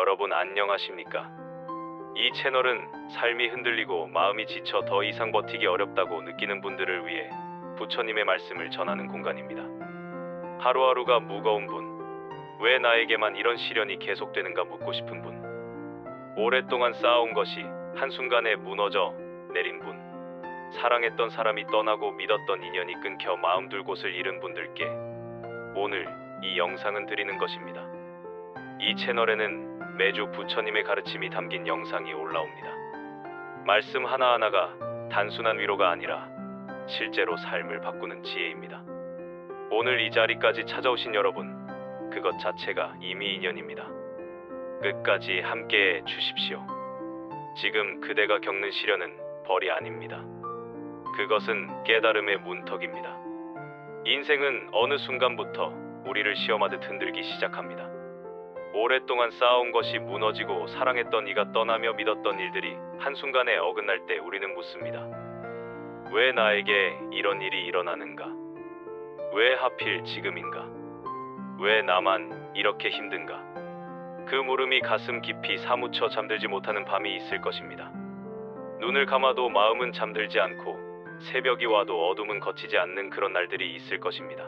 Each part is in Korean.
여러분 안녕하십니까? 이 채널은 삶이 흔들리고 마음이 지쳐 더 이상 버티기 어렵다고 느끼는 분들을 위해 부처님의 말씀을 전하는 공간입니다. 하루하루가 무거운 분, 왜 나에게만 이런 시련이 계속되는가 묻고 싶은 분, 오랫동안 쌓아온 것이 한순간에 무너져 내린 분, 사랑했던 사람이 떠나고 믿었던 인연이 끊겨 마음 둘 곳을 잃은 분들께 오늘 이 영상은 드리는 것입니다. 이 채널에는 매주 부처님의 가르침이 담긴 영상이 올라옵니다. 말씀 하나하나가 단순한 위로가 아니라 실제로 삶을 바꾸는 지혜입니다. 오늘 이 자리까지 찾아오신 여러분, 그것 자체가 이미 인연입니다. 끝까지 함께해 주십시오. 지금 그대가 겪는 시련은 벌이 아닙니다. 그것은 깨달음의 문턱입니다. 인생은 어느 순간부터 우리를 시험하듯 흔들기 시작합니다. 오랫동안 쌓아온 것이 무너지고 사랑했던 이가 떠나며 믿었던 일들이 한순간에 어긋날 때 우리는 묻습니다. 왜 나에게 이런 일이 일어나는가? 왜 하필 지금인가? 왜 나만 이렇게 힘든가? 그 물음이 가슴 깊이 사무쳐 잠들지 못하는 밤이 있을 것입니다. 눈을 감아도 마음은 잠들지 않고 새벽이 와도 어둠은 걷히지 않는 그런 날들이 있을 것입니다.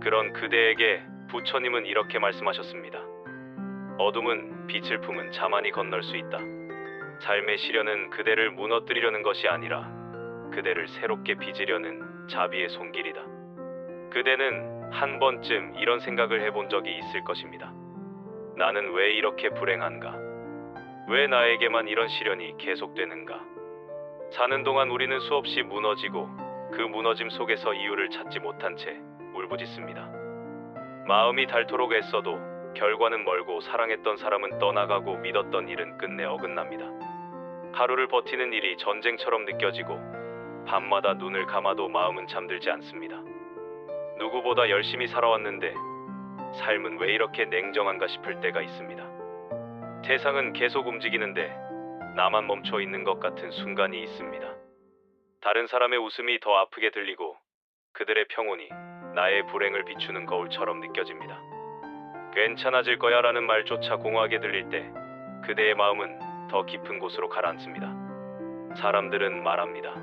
그런 그대에게 부처님은 이렇게 말씀하셨습니다. 어둠은 빛을 품은 자만이 건널 수 있다. 삶의 시련은 그대를 무너뜨리려는 것이 아니라 그대를 새롭게 빚으려는 자비의 손길이다. 그대는 한 번쯤 이런 생각을 해본 적이 있을 것입니다. 나는 왜 이렇게 불행한가? 왜 나에게만 이런 시련이 계속되는가? 사는 동안 우리는 수없이 무너지고 그 무너짐 속에서 이유를 찾지 못한 채 울부짖습니다. 마음이 닳도록 애써도 결과는 멀고 사랑했던 사람은 떠나가고 믿었던 일은 끝내 어긋납니다. 하루를 버티는 일이 전쟁처럼 느껴지고 밤마다 눈을 감아도 마음은 잠들지 않습니다. 누구보다 열심히 살아왔는데 삶은 왜 이렇게 냉정한가 싶을 때가 있습니다. 세상은 계속 움직이는데 나만 멈춰 있는 것 같은 순간이 있습니다. 다른 사람의 웃음이 더 아프게 들리고 그들의 평온이 나의 불행을 비추는 거울처럼 느껴집니다. 괜찮아질 거야 라는 말조차 공허하게 들릴 때 그대의 마음은 더 깊은 곳으로 가라앉습니다. 사람들은 말합니다.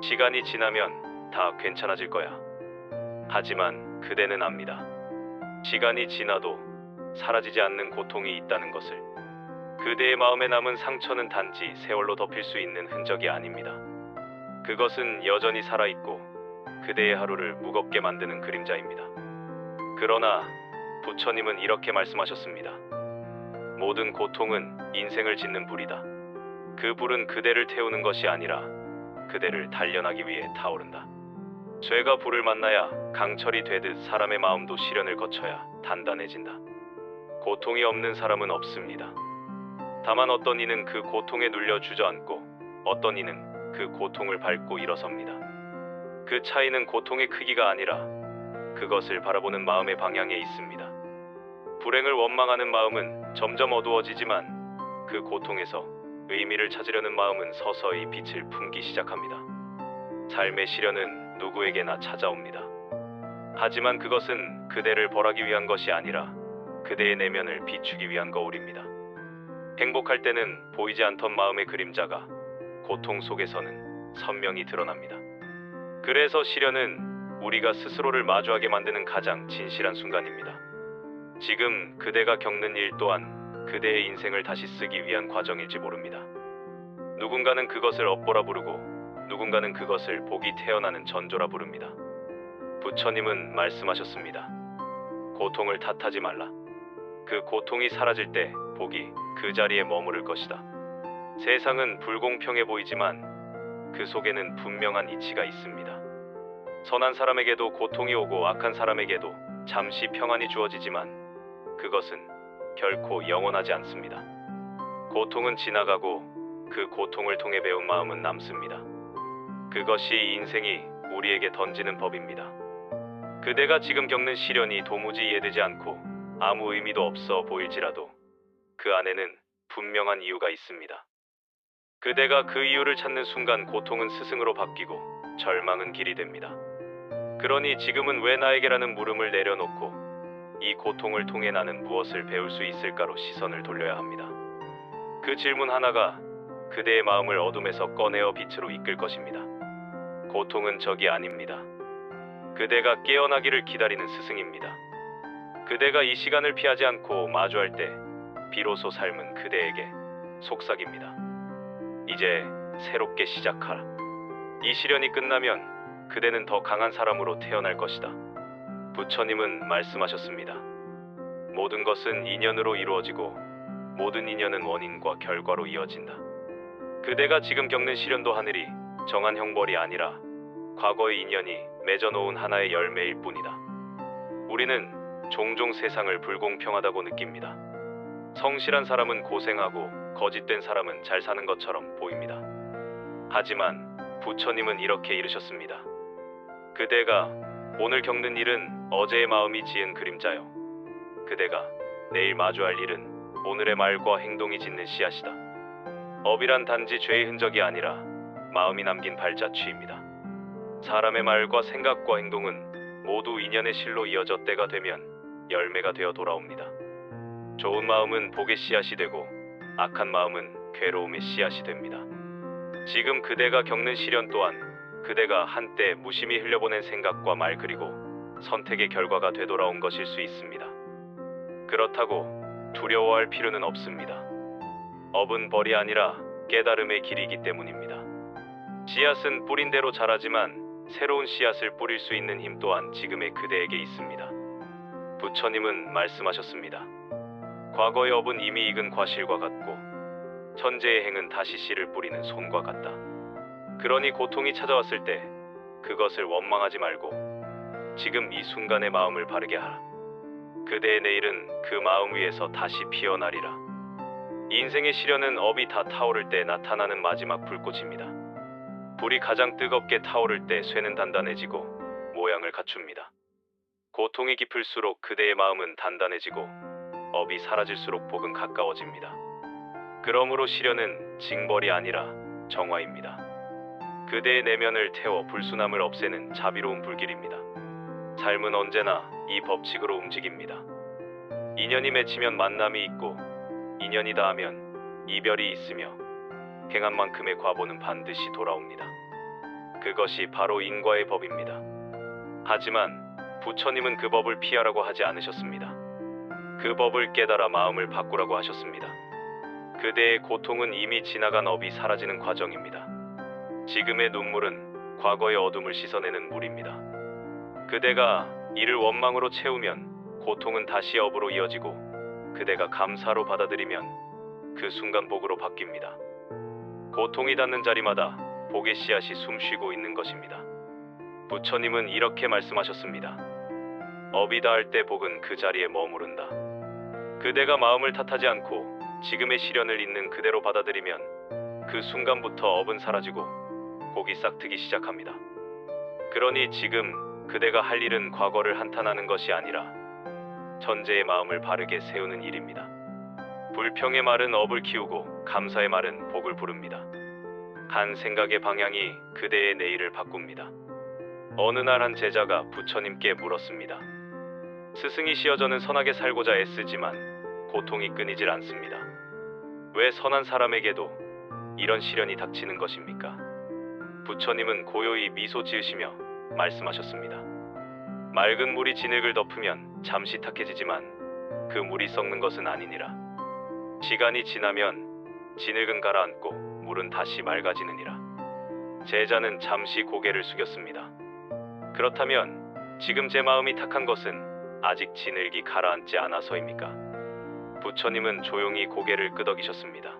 시간이 지나면 다 괜찮아질 거야. 하지만 그대는 압니다. 시간이 지나도 사라지지 않는 고통이 있다는 것을. 그대의 마음에 남은 상처는 단지 세월로 덮일 수 있는 흔적이 아닙니다. 그것은 여전히 살아있고 그대의 하루를 무겁게 만드는 그림자입니다. 그러나 부처님은 이렇게 말씀하셨습니다. 모든 고통은 인생을 짓는 불이다. 그 불은 그대를 태우는 것이 아니라 그대를 단련하기 위해 타오른다. 쇠가 불을 만나야 강철이 되듯 사람의 마음도 시련을 거쳐야 단단해진다. 고통이 없는 사람은 없습니다. 다만 어떤 이는 그 고통에 눌려 주저앉고 어떤 이는 그 고통을 밟고 일어섭니다. 그 차이는 고통의 크기가 아니라 그것을 바라보는 마음의 방향에 있습니다. 불행을 원망하는 마음은 점점 어두워지지만 그 고통에서 의미를 찾으려는 마음은 서서히 빛을 품기 시작합니다. 삶의 시련은 누구에게나 찾아옵니다. 하지만 그것은 그대를 벌하기 위한 것이 아니라 그대의 내면을 비추기 위한 거울입니다. 행복할 때는 보이지 않던 마음의 그림자가 고통 속에서는 선명히 드러납니다. 그래서 시련은 우리가 스스로를 마주하게 만드는 가장 진실한 순간입니다. 지금 그대가 겪는 일 또한 그대의 인생을 다시 쓰기 위한 과정일지 모릅니다. 누군가는 그것을 업보라 부르고 누군가는 그것을 복이 태어나는 전조라 부릅니다. 부처님은 말씀하셨습니다. 고통을 탓하지 말라. 그 고통이 사라질 때 복이 그 자리에 머무를 것이다. 세상은 불공평해 보이지만 그 속에는 분명한 이치가 있습니다. 선한 사람에게도 고통이 오고 악한 사람에게도 잠시 평안이 주어지지만 그것은 결코 영원하지 않습니다. 고통은 지나가고 그 고통을 통해 배운 마음은 남습니다. 그것이 인생이 우리에게 던지는 법입니다. 그대가 지금 겪는 시련이 도무지 이해되지 않고 아무 의미도 없어 보일지라도 그 안에는 분명한 이유가 있습니다. 그대가 그 이유를 찾는 순간 고통은 스승으로 바뀌고 절망은 길이 됩니다. 그러니 지금은 왜 나에게라는 물음을 내려놓고 이 고통을 통해 나는 무엇을 배울 수 있을까로 시선을 돌려야 합니다. 그 질문 하나가 그대의 마음을 어둠에서 꺼내어 빛으로 이끌 것입니다. 고통은 적이 아닙니다. 그대가 깨어나기를 기다리는 스승입니다. 그대가 이 시간을 피하지 않고 마주할 때 비로소 삶은 그대에게 속삭입니다. 이제 새롭게 시작하라. 이 시련이 끝나면 그대는 더 강한 사람으로 태어날 것이다. 부처님은 말씀하셨습니다. 모든 것은 인연으로 이루어지고 모든 인연은 원인과 결과로 이어진다. 그대가 지금 겪는 시련도 하늘이 정한 형벌이 아니라 과거의 인연이 맺어놓은 하나의 열매일 뿐이다. 우리는 종종 세상을 불공평하다고 느낍니다. 성실한 사람은 고생하고 거짓된 사람은 잘 사는 것처럼 보입니다. 하지만 부처님은 이렇게 이르셨습니다. 그대가 오늘 겪는 일은 어제의 마음이 지은 그림자요. 그대가 내일 마주할 일은 오늘의 말과 행동이 짓는 씨앗이다. 업이란 단지 죄의 흔적이 아니라 마음이 남긴 발자취입니다. 사람의 말과 생각과 행동은 모두 인연의 실로 이어져 때가 되면 열매가 되어 돌아옵니다. 좋은 마음은 복의 씨앗이 되고 악한 마음은 괴로움의 씨앗이 됩니다. 지금 그대가 겪는 시련 또한 그대가 한때 무심히 흘려보낸 생각과 말 그리고 선택의 결과가 되돌아온 것일 수 있습니다. 그렇다고 두려워할 필요는 없습니다. 업은 벌이 아니라 깨달음의 길이기 때문입니다. 씨앗은 뿌린 대로 자라지만 새로운 씨앗을 뿌릴 수 있는 힘 또한 지금의 그대에게 있습니다. 부처님은 말씀하셨습니다. 과거의 업은 이미 익은 과실과 같고 현재의 행은 다시 씨를 뿌리는 손과 같다. 그러니 고통이 찾아왔을 때 그것을 원망하지 말고 지금 이 순간의 마음을 바르게 하라. 그대의 내일은 그 마음 위에서 다시 피어나리라. 인생의 시련은 업이 다 타오를 때 나타나는 마지막 불꽃입니다. 불이 가장 뜨겁게 타오를 때 쇠는 단단해지고 모양을 갖춥니다. 고통이 깊을수록 그대의 마음은 단단해지고 업이 사라질수록 복은 가까워집니다. 그러므로 시련은 징벌이 아니라 정화입니다. 그대의 내면을 태워 불순함을 없애는 자비로운 불길입니다. 삶은 언제나 이 법칙으로 움직입니다. 인연이 맺히면 만남이 있고 인연이 닿으면 이별이 있으며 행한 만큼의 과보는 반드시 돌아옵니다. 그것이 바로 인과의 법입니다. 하지만 부처님은 그 법을 피하라고 하지 않으셨습니다. 그 법을 깨달아 마음을 바꾸라고 하셨습니다. 그대의 고통은 이미 지나간 업이 사라지는 과정입니다. 지금의 눈물은 과거의 어둠을 씻어내는 물입니다. 그대가 이를 원망으로 채우면 고통은 다시 업으로 이어지고 그대가 감사로 받아들이면 그 순간 복으로 바뀝니다. 고통이 닿는 자리마다 복의 씨앗이 숨쉬고 있는 것입니다. 부처님은 이렇게 말씀하셨습니다. 업이 닿을 때 복은 그 자리에 머무른다. 그대가 마음을 탓하지 않고 지금의 시련을 있는 그대로 받아들이면 그 순간부터 업은 사라지고 복이 싹트기 시작합니다. 그러니 지금 그대가 할 일은 과거를 한탄하는 것이 아니라 현재의 마음을 바르게 세우는 일입니다. 불평의 말은 업을 키우고 감사의 말은 복을 부릅니다. 한 생각의 방향이 그대의 내일을 바꿉니다. 어느 날 한 제자가 부처님께 물었습니다. 스승이시여, 저는 선하게 살고자 애쓰지만 고통이 끊이질 않습니다. 왜 선한 사람에게도 이런 시련이 닥치는 것입니까? 부처님은 고요히 미소 지으시며 말씀하셨습니다. 맑은 물이 진흙을 덮으면 잠시 탁해지지만 그 물이 썩는 것은 아니니라. 시간이 지나면 진흙은 가라앉고 물은 다시 맑아지느니라. 제자는 잠시 고개를 숙였습니다. 그렇다면 지금 제 마음이 탁한 것은 아직 진흙이 가라앉지 않아서입니까? 부처님은 조용히 고개를 끄덕이셨습니다.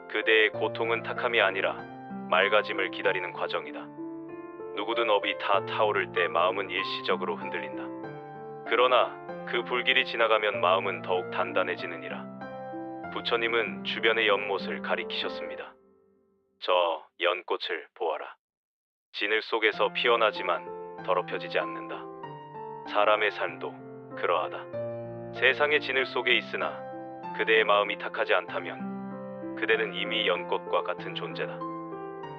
그대의 고통은 탁함이 아니라 맑아짐을 기다리는 과정이다. 누구든 업이 다 타오를 때 마음은 일시적으로 흔들린다. 그러나 그 불길이 지나가면 마음은 더욱 단단해지느니라. 부처님은 주변의 연못을 가리키셨습니다. 저 연꽃을 보아라. 진흙 속에서 피어나지만 더럽혀지지 않는다. 사람의 삶도 그러하다. 세상의 진흙 속에 있으나 그대의 마음이 탁하지 않다면 그대는 이미 연꽃과 같은 존재다.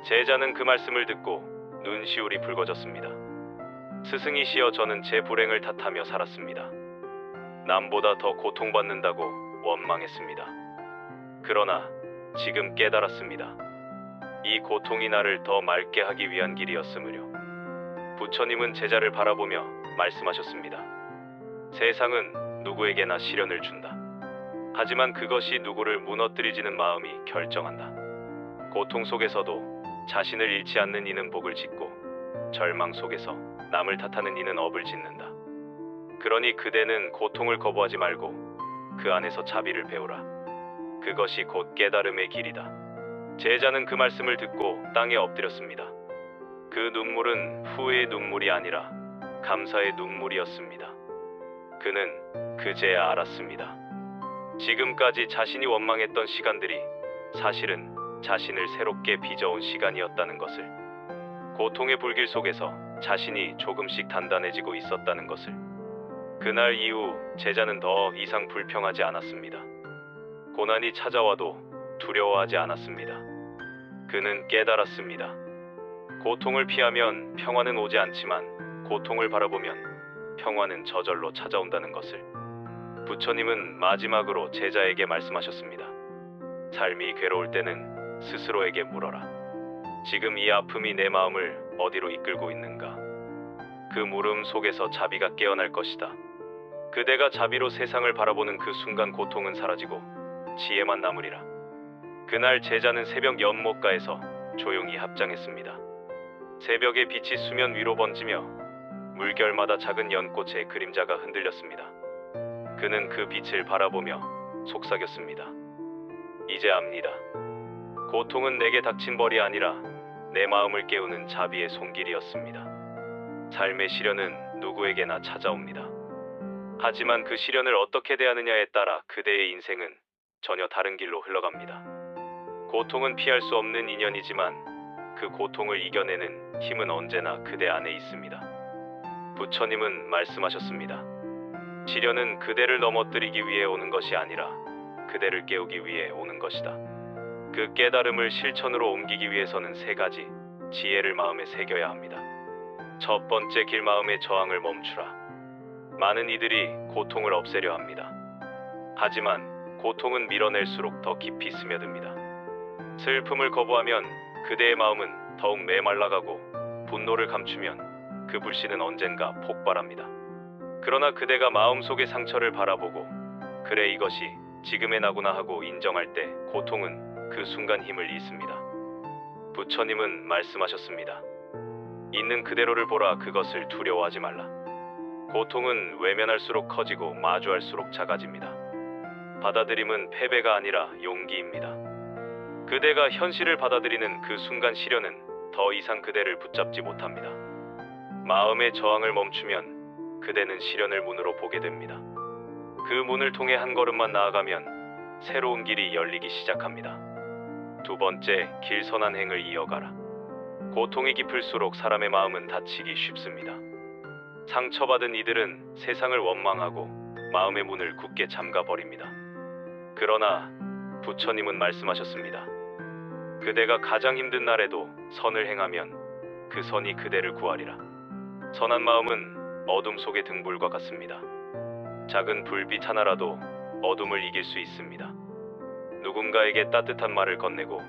제자는 그 말씀을 듣고 눈시울이 붉어졌습니다. 스승이시여, 저는 제 불행을 탓하며 살았습니다. 남보다 더 고통받는다고 원망했습니다. 그러나 지금 깨달았습니다. 이 고통이 나를 더 맑게 하기 위한 길이었으므려. 부처님은 제자를 바라보며 말씀하셨습니다. 세상은 누구에게나 시련을 준다. 하지만 그것이 누구를 무너뜨리지는 마음이 결정한다. 고통 속에서도 자신을 잃지 않는 이는 복을 짓고 절망 속에서 남을 탓하는 이는 업을 짓는다. 그러니 그대는 고통을 거부하지 말고 그 안에서 자비를 배우라. 그것이 곧 깨달음의 길이다. 제자는 그 말씀을 듣고 땅에 엎드렸습니다. 그 눈물은 후회의 눈물이 아니라 감사의 눈물이었습니다. 그는 그제야 알았습니다. 지금까지 자신이 원망했던 시간들이 사실은 자신을 새롭게 빚어온 시간이었다는 것을, 고통의 불길 속에서 자신이 조금씩 단단해지고 있었다는 것을. 그날 이후 제자는 더 이상 불평하지 않았습니다. 고난이 찾아와도 두려워하지 않았습니다. 그는 깨달았습니다. 고통을 피하면 평화는 오지 않지만 고통을 바라보면 평화는 저절로 찾아온다는 것을. 부처님은 마지막으로 제자에게 말씀하셨습니다. 삶이 괴로울 때는 스스로에게 물어라. 지금 이 아픔이 내 마음을 어디로 이끌고 있는가? 그 물음 속에서 자비가 깨어날 것이다. 그대가 자비로 세상을 바라보는 그 순간 고통은 사라지고 지혜만 남으리라. 그날 제자는 새벽 연못가에서 조용히 합장했습니다. 새벽의 빛이 수면 위로 번지며 물결마다 작은 연꽃의 그림자가 흔들렸습니다. 그는 그 빛을 바라보며 속삭였습니다. 이제 압니다. 고통은 내게 닥친 벌이 아니라 내 마음을 깨우는 자비의 손길이었습니다. 삶의 시련은 누구에게나 찾아옵니다. 하지만 그 시련을 어떻게 대하느냐에 따라 그대의 인생은 전혀 다른 길로 흘러갑니다. 고통은 피할 수 없는 인연이지만 그 고통을 이겨내는 힘은 언제나 그대 안에 있습니다. 부처님은 말씀하셨습니다. 시련은 그대를 넘어뜨리기 위해 오는 것이 아니라 그대를 깨우기 위해 오는 것이다. 그 깨달음을 실천으로 옮기기 위해서는 세 가지 지혜를 마음에 새겨야 합니다. 첫 번째, 길 마음의 저항을 멈추라. 많은 이들이 고통을 없애려 합니다. 하지만 고통은 밀어낼수록 더 깊이 스며듭니다. 슬픔을 거부하면 그대의 마음은 더욱 메말라가고 분노를 감추면 그 불씨는 언젠가 폭발합니다. 그러나 그대가 마음속의 상처를 바라보고 그래 이것이 지금의 나구나 하고 인정할 때 고통은 그 순간 힘을 잃습니다. 부처님은 말씀하셨습니다. 있는 그대로를 보라. 그것을 두려워하지 말라. 고통은 외면할수록 커지고 마주할수록 작아집니다. 받아들임은 패배가 아니라 용기입니다. 그대가 현실을 받아들이는 그 순간 시련은 더 이상 그대를 붙잡지 못합니다. 마음의 저항을 멈추면 그대는 시련을 문으로 보게 됩니다. 그 문을 통해 한 걸음만 나아가면 새로운 길이 열리기 시작합니다. 두 번째, 길선한 행을 이어가라. 고통이 깊을수록 사람의 마음은 다치기 쉽습니다. 상처받은 이들은 세상을 원망하고 마음의 문을 굳게 잠가버립니다. 그러나 부처님은 말씀하셨습니다. 그대가 가장 힘든 날에도 선을 행하면 그 선이 그대를 구하리라. 선한 마음은 어둠 속의 등불과 같습니다. 작은 불빛 하나라도 어둠을 이길 수 있습니다. 누군가에게 따뜻한 말을 건네고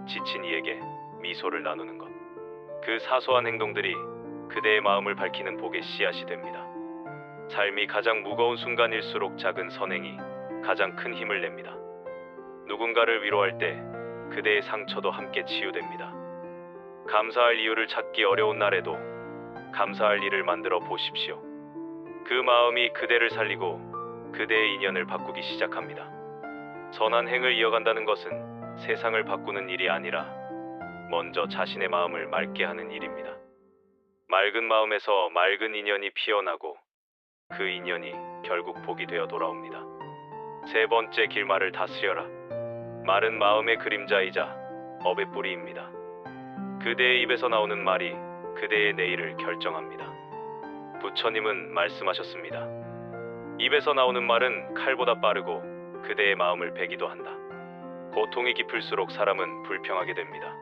지친 이에게 미소를 나누는 것. 그 사소한 행동들이 그대의 마음을 밝히는 복의 씨앗이 됩니다. 삶이 가장 무거운 순간일수록 작은 선행이 가장 큰 힘을 냅니다. 누군가를 위로할 때 그대의 상처도 함께 치유됩니다. 감사할 이유를 찾기 어려운 날에도 감사할 일을 만들어 보십시오. 그 마음이 그대를 살리고 그대의 인연을 바꾸기 시작합니다. 선한 행을 이어간다는 것은 세상을 바꾸는 일이 아니라 먼저 자신의 마음을 맑게 하는 일입니다. 맑은 마음에서 맑은 인연이 피어나고 그 인연이 결국 복이 되어 돌아옵니다. 세 번째, 길말을 다스려라. 말은 마음의 그림자이자 업의 뿌리입니다. 그대의 입에서 나오는 말이 그대의 내일을 결정합니다. 부처님은 말씀하셨습니다. 입에서 나오는 말은 칼보다 빠르고 그대의 마음을 베기도 한다. 고통이 깊을수록 사람은 불평하게 됩니다.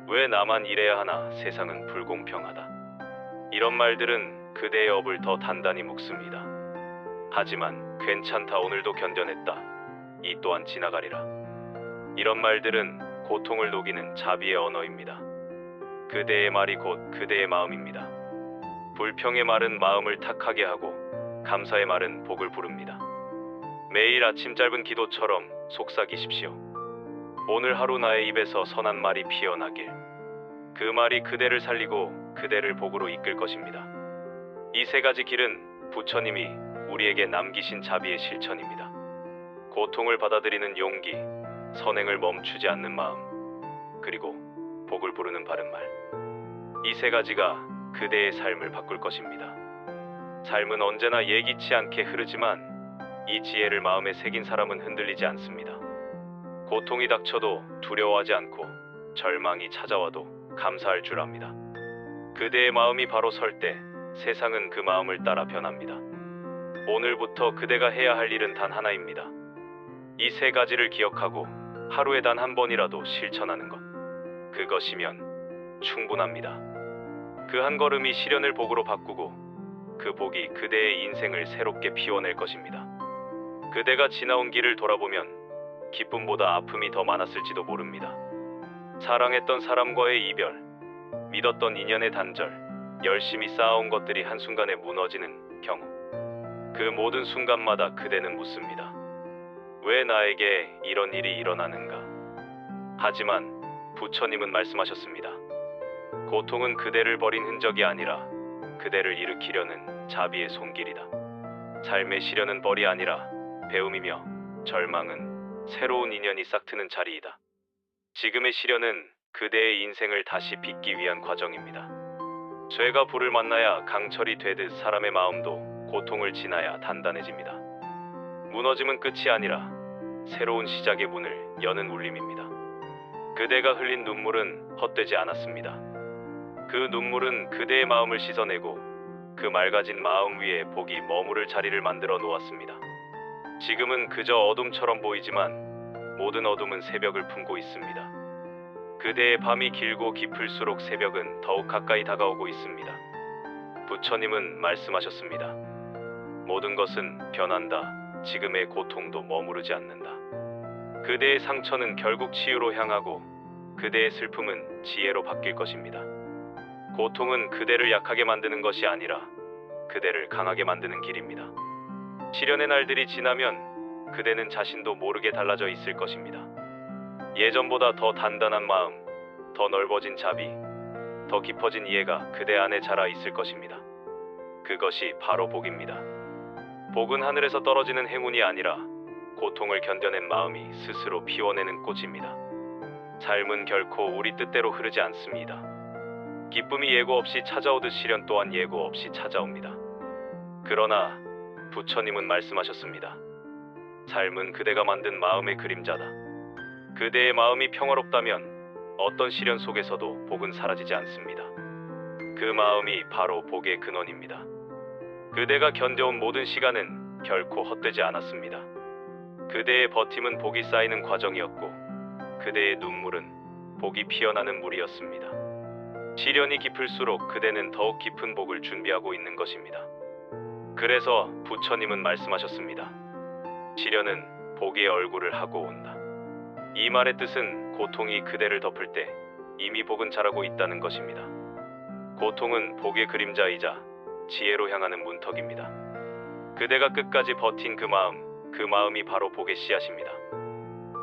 왜 나만 이래야 하나? 세상은 불공평하다. 이런 말들은 그대의 업을 더 단단히 묶습니다. 하지만 괜찮다. 오늘도 견뎌냈다. 이 또한 지나가리라. 이런 말들은 고통을 녹이는 자비의 언어입니다. 그대의 말이 곧 그대의 마음입니다. 불평의 말은 마음을 탁하게 하고 감사의 말은 복을 부릅니다. 매일 아침 짧은 기도처럼 속삭이십시오. 오늘 하루 나의 입에서 선한 말이 피어나길. 그 말이 그대를 살리고 그대를 복으로 이끌 것입니다. 이 세 가지 길은 부처님이 우리에게 남기신 자비의 실천입니다. 고통을 받아들이는 용기, 선행을 멈추지 않는 마음, 그리고 복을 부르는 바른 말. 이 세 가지가 그대의 삶을 바꿀 것입니다. 삶은 언제나 예기치 않게 흐르지만 이 지혜를 마음에 새긴 사람은 흔들리지 않습니다. 고통이 닥쳐도 두려워하지 않고 절망이 찾아와도 감사할 줄 압니다. 그대의 마음이 바로 설 때 세상은 그 마음을 따라 변합니다. 오늘부터 그대가 해야 할 일은 단 하나입니다. 이 세 가지를 기억하고 하루에 단 한 번이라도 실천하는 것. 그것이면 충분합니다. 그 한 걸음이 시련을 복으로 바꾸고 그 복이 그대의 인생을 새롭게 피워낼 것입니다. 그대가 지나온 길을 돌아보면 기쁨보다 아픔이 더 많았을지도 모릅니다. 사랑했던 사람과의 이별, 믿었던 인연의 단절, 열심히 쌓아온 것들이 한순간에 무너지는 경우. 그 모든 순간마다 그대는 묻습니다. 왜 나에게 이런 일이 일어나는가? 하지만 부처님은 말씀하셨습니다. 고통은 그대를 버린 흔적이 아니라 그대를 일으키려는 자비의 손길이다. 삶의 시련은 벌이 아니라 배움이며 절망은 새로운 인연이 싹트는 자리이다. 지금의 시련은 그대의 인생을 다시 빚기 위한 과정입니다. 쇠가 불을 만나야 강철이 되듯 사람의 마음도 고통을 지나야 단단해집니다. 무너짐은 끝이 아니라 새로운 시작의 문을 여는 울림입니다. 그대가 흘린 눈물은 헛되지 않았습니다. 그 눈물은 그대의 마음을 씻어내고 그 맑아진 마음 위에 복이 머무를 자리를 만들어 놓았습니다. 지금은 그저 어둠처럼 보이지만 모든 어둠은 새벽을 품고 있습니다. 그대의 밤이 길고 깊을수록 새벽은 더욱 가까이 다가오고 있습니다. 부처님은 말씀하셨습니다. 모든 것은 변한다. 지금의 고통도 머무르지 않는다. 그대의 상처는 결국 치유로 향하고 그대의 슬픔은 지혜로 바뀔 것입니다. 고통은 그대를 약하게 만드는 것이 아니라 그대를 강하게 만드는 길입니다. 시련의 날들이 지나면 그대는 자신도 모르게 달라져 있을 것입니다. 예전보다 더 단단한 마음, 더 넓어진 자비, 더 깊어진 이해가 그대 안에 자라 있을 것입니다. 그것이 바로 복입니다. 복은 하늘에서 떨어지는 행운이 아니라 고통을 견뎌낸 마음이 스스로 피워내는 꽃입니다. 삶은 결코 우리 뜻대로 흐르지 않습니다. 기쁨이 예고 없이 찾아오듯 시련 또한 예고 없이 찾아옵니다. 그러나 부처님은 말씀하셨습니다. 삶은 그대가 만든 마음의 그림자다. 그대의 마음이 평화롭다면 어떤 시련 속에서도 복은 사라지지 않습니다. 그 마음이 바로 복의 근원입니다. 그대가 견뎌온 모든 시간은 결코 헛되지 않았습니다. 그대의 버팀은 복이 쌓이는 과정이었고 그대의 눈물은 복이 피어나는 물이었습니다. 시련이 깊을수록 그대는 더욱 깊은 복을 준비하고 있는 것입니다. 그래서 부처님은 말씀하셨습니다. 시련은 복의 얼굴을 하고 온다. 이 말의 뜻은 고통이 그대를 덮을 때 이미 복은 자라고 있다는 것입니다. 고통은 복의 그림자이자 지혜로 향하는 문턱입니다. 그대가 끝까지 버틴 그 마음이 바로 복의 씨앗입니다.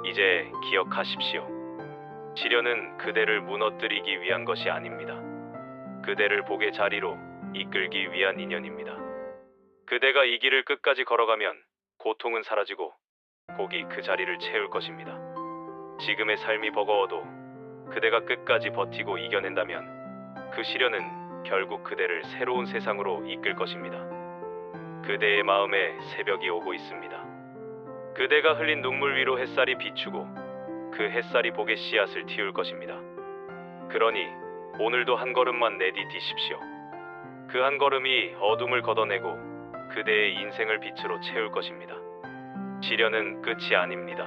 이제 기억하십시오. 시련은 그대를 무너뜨리기 위한 것이 아닙니다. 그대를 복의 자리로 이끌기 위한 인연입니다. 그대가 이 길을 끝까지 걸어가면 고통은 사라지고 복이 그 자리를 채울 것입니다. 지금의 삶이 버거워도 그대가 끝까지 버티고 이겨낸다면 그 시련은 결국 그대를 새로운 세상으로 이끌 것입니다. 그대의 마음에 새벽이 오고 있습니다. 그대가 흘린 눈물 위로 햇살이 비추고 그 햇살이 복의 씨앗을 틔울 것입니다. 그러니 오늘도 한 걸음만 내디디십시오. 그 한 걸음이 어둠을 걷어내고 그대의 인생을 빛으로 채울 것입니다. 시련은 끝이 아닙니다.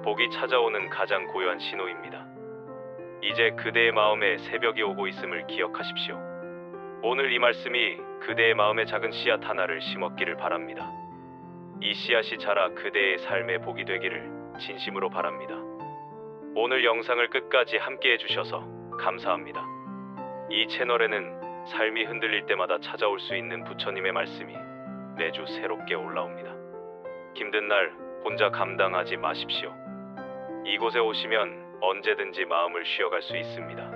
복이 찾아오는 가장 고요한 신호입니다. 이제 그대의 마음에 새벽이 오고 있음을 기억하십시오. 오늘 이 말씀이 그대의 마음에 작은 씨앗 하나를 심었기를 바랍니다. 이 씨앗이 자라 그대의 삶의 복이 되기를 진심으로 바랍니다. 오늘 영상을 끝까지 함께 해주셔서 감사합니다. 이 채널에는 삶이 흔들릴 때마다 찾아올 수 있는 부처님의 말씀이 매주 새롭게 올라옵니다. 힘든 날 혼자 감당하지 마십시오. 이곳에 오시면 언제든지 마음을 쉬어갈 수 있습니다.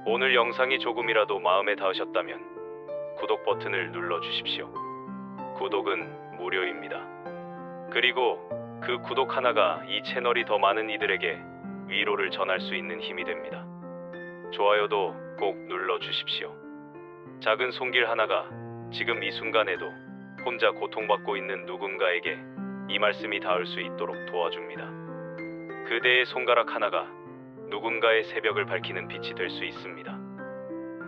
오늘 영상이 조금이라도 마음에 닿으셨다면 구독 버튼을 눌러주십시오. 구독은 무료입니다. 그리고 그 구독 하나가 이 채널이 더 많은 이들에게 위로를 전할 수 있는 힘이 됩니다. 좋아요도 꼭 눌러주십시오. 작은 손길 하나가 지금 이 순간에도 혼자 고통받고 있는 누군가에게 이 말씀이 닿을 수 있도록 도와줍니다. 그대의 손가락 하나가 누군가의 새벽을 밝히는 빛이 될 수 있습니다.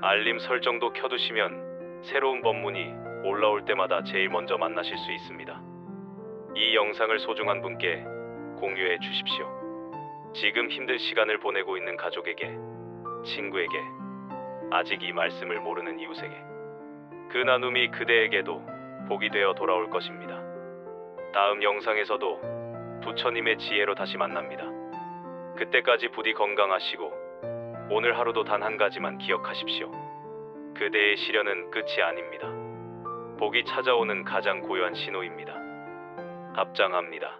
알림 설정도 켜두시면 새로운 법문이 올라올 때마다 제일 먼저 만나실 수 있습니다. 이 영상을 소중한 분께 공유해 주십시오. 지금 힘든 시간을 보내고 있는 가족에게, 친구에게, 아직 이 말씀을 모르는 이웃에게, 그 나눔이 그대에게도 복이 되어 돌아올 것입니다. 다음 영상에서도 부처님의 지혜로 다시 만납니다. 그때까지 부디 건강하시고 오늘 하루도 단 한 가지만 기억하십시오. 그대의 시련은 끝이 아닙니다. 복이 찾아오는 가장 고요한 신호입니다. 답장합니다.